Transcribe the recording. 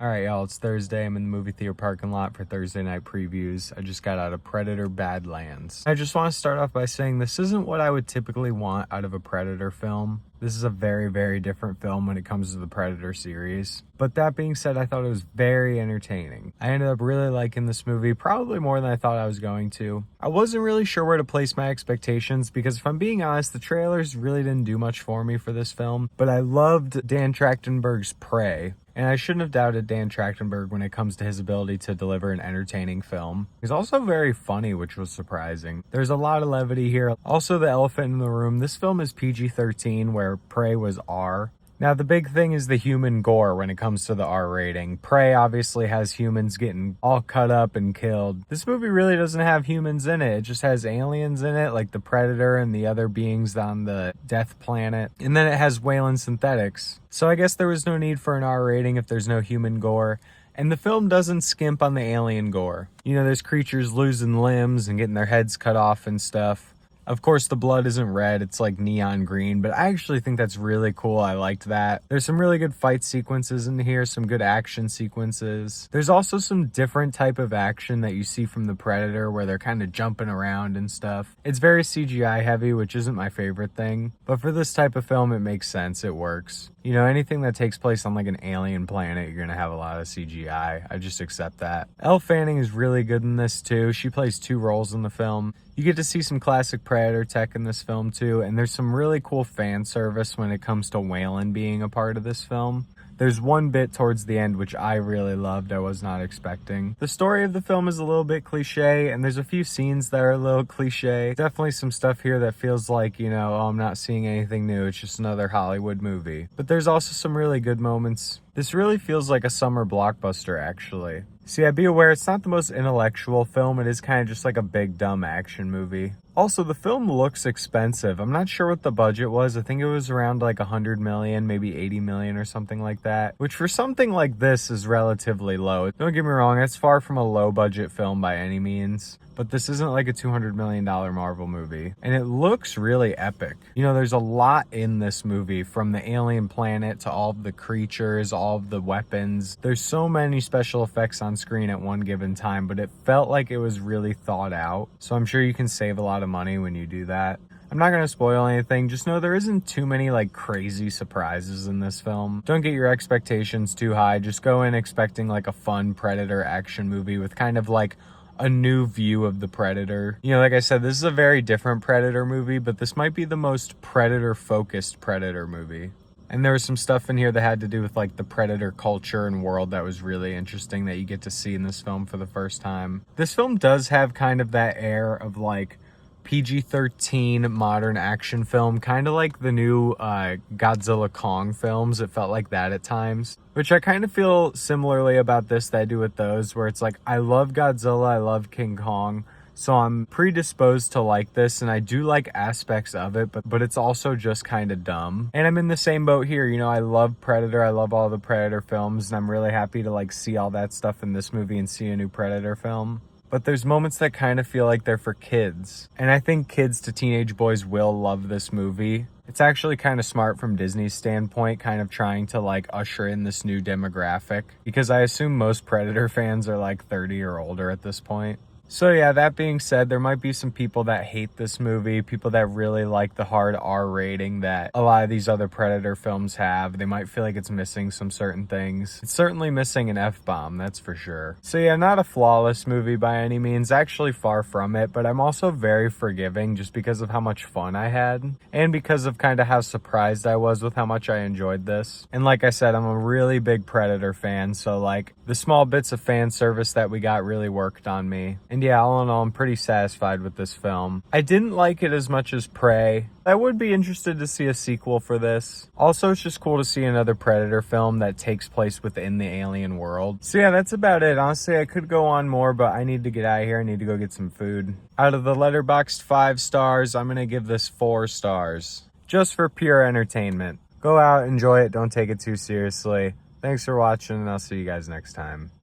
Alright, y'all, it's Thursday. I'm in the movie theater parking lot for Thursday night previews. I just got out of Predator Badlands. I just want to start off by saying this isn't what I would typically want out of a Predator film. This is a very, very different film when it comes to the Predator series. But that being said, I thought it was very entertaining. I ended up really liking this movie, probably more than I thought I was going to. I wasn't really sure where to place my expectations because if I'm being honest, the trailers really didn't do much for me for this film. But I loved Dan Trachtenberg's Prey. And I shouldn't have doubted Dan Trachtenberg when it comes to his ability to deliver an entertaining film. He's also very funny, which was surprising. There's a lot of levity here. Also, the elephant in the room, this film is PG-13, where Prey was R. Now, the big thing is the human gore when it comes to the R rating. Prey obviously has humans getting all cut up and killed. This movie really doesn't have humans in it. It just has aliens in it, like the Predator and the other beings on the Death Planet. And then it has Wayland synthetics. So I guess there was no need for an R rating if there's no human gore. And the film doesn't skimp on the alien gore. You know, there's creatures losing limbs and getting their heads cut off and stuff. Of course, the blood isn't red, it's like neon green, but I actually think that's really cool. I liked that. There's some really good fight sequences in here, some good action sequences. There's also some different type of action that you see from the Predator where they're kind of jumping around and stuff. It's very CGI heavy, which isn't my favorite thing, but for this type of film, it makes sense. It works. You know, anything that takes place on like an alien planet, you're gonna have a lot of CGI. I just accept that. Elle Fanning is really good in this too. She plays two roles in the film. You get to see some classic Predator tech in this film too, and there's some really cool fan service when it comes to Wayland being a part of this film. There's one bit towards the end which I really loved, I was not expecting. The story of the film is a little bit cliche, and there's a few scenes that are a little cliche. Definitely some stuff here that feels like, you know, oh, I'm not seeing anything new, it's just another Hollywood movie. But there's also some really good moments. This really feels like a summer blockbuster, actually. See, be aware, it's not the most intellectual film, it is kind of just like a big dumb action movie. Also, the film looks expensive. I'm not sure what the budget was. I think it was around like 100 million, maybe 80 million or something like that, which for something like this is relatively low. Don't get me wrong, it's far from a low budget film by any means, but this isn't like a $200 million Marvel movie. And it looks really epic. You know, there's a lot in this movie, from the alien planet to all of the creatures, all of the weapons. There's so many special effects on screen at one given time, but it felt like it was really thought out. So I'm sure you can save a lot of money when you do that. I'm not going to spoil anything, just know there isn't too many like crazy surprises in this film. Don't get your expectations too high, just go in expecting like a fun Predator action movie with kind of like a new view of the Predator. You know, like I said, this is a very different Predator movie, but this might be the most Predator-focused Predator movie. And there was some stuff in here that had to do with like the Predator culture and world that was really interesting that you get to see in this film for the first time. This film does have kind of that air of like PG-13 modern action film, kind of like the new Godzilla Kong films. It felt like that at times, which I kind of feel similarly about this that I do with those, where it's like, I love Godzilla, I love King Kong, so I'm predisposed to like this, and I do like aspects of it, but it's also just kind of dumb. And I'm in the same boat here. You know, I love Predator, I love all the Predator films, and I'm really happy to like see all that stuff in this movie and see a new Predator film. But there's moments that kind of feel like they're for kids. And I think kids to teenage boys will love this movie. It's actually kind of smart from Disney's standpoint, kind of trying to like usher in this new demographic, because I assume most Predator fans are like 30 or older at this point. So yeah, that being said, there might be some people that hate this movie, people that really like the hard R rating that a lot of these other Predator films have. They might feel like it's missing some certain things. It's certainly missing an F-bomb, that's for sure. So yeah, not a flawless movie by any means, actually far from it, but I'm also very forgiving just because of how much fun I had, and because of kind of how surprised I was with how much I enjoyed this. And like I said, I'm a really big Predator fan, so like the small bits of fan service that we got really worked on me. And yeah, all in all, I'm pretty satisfied with this film. I didn't like it as much as Prey. I would be interested to see a sequel for this. Also, it's just cool to see another Predator film that takes place within the alien world. So yeah, that's about it. Honestly, I could go on more, but I need to get out of here. I need to go get some food. Out of the Letterboxd 5 stars, I'm gonna give this 4 stars. Just for pure entertainment. Go out, enjoy it, don't take it too seriously. Thanks for watching, and I'll see you guys next time.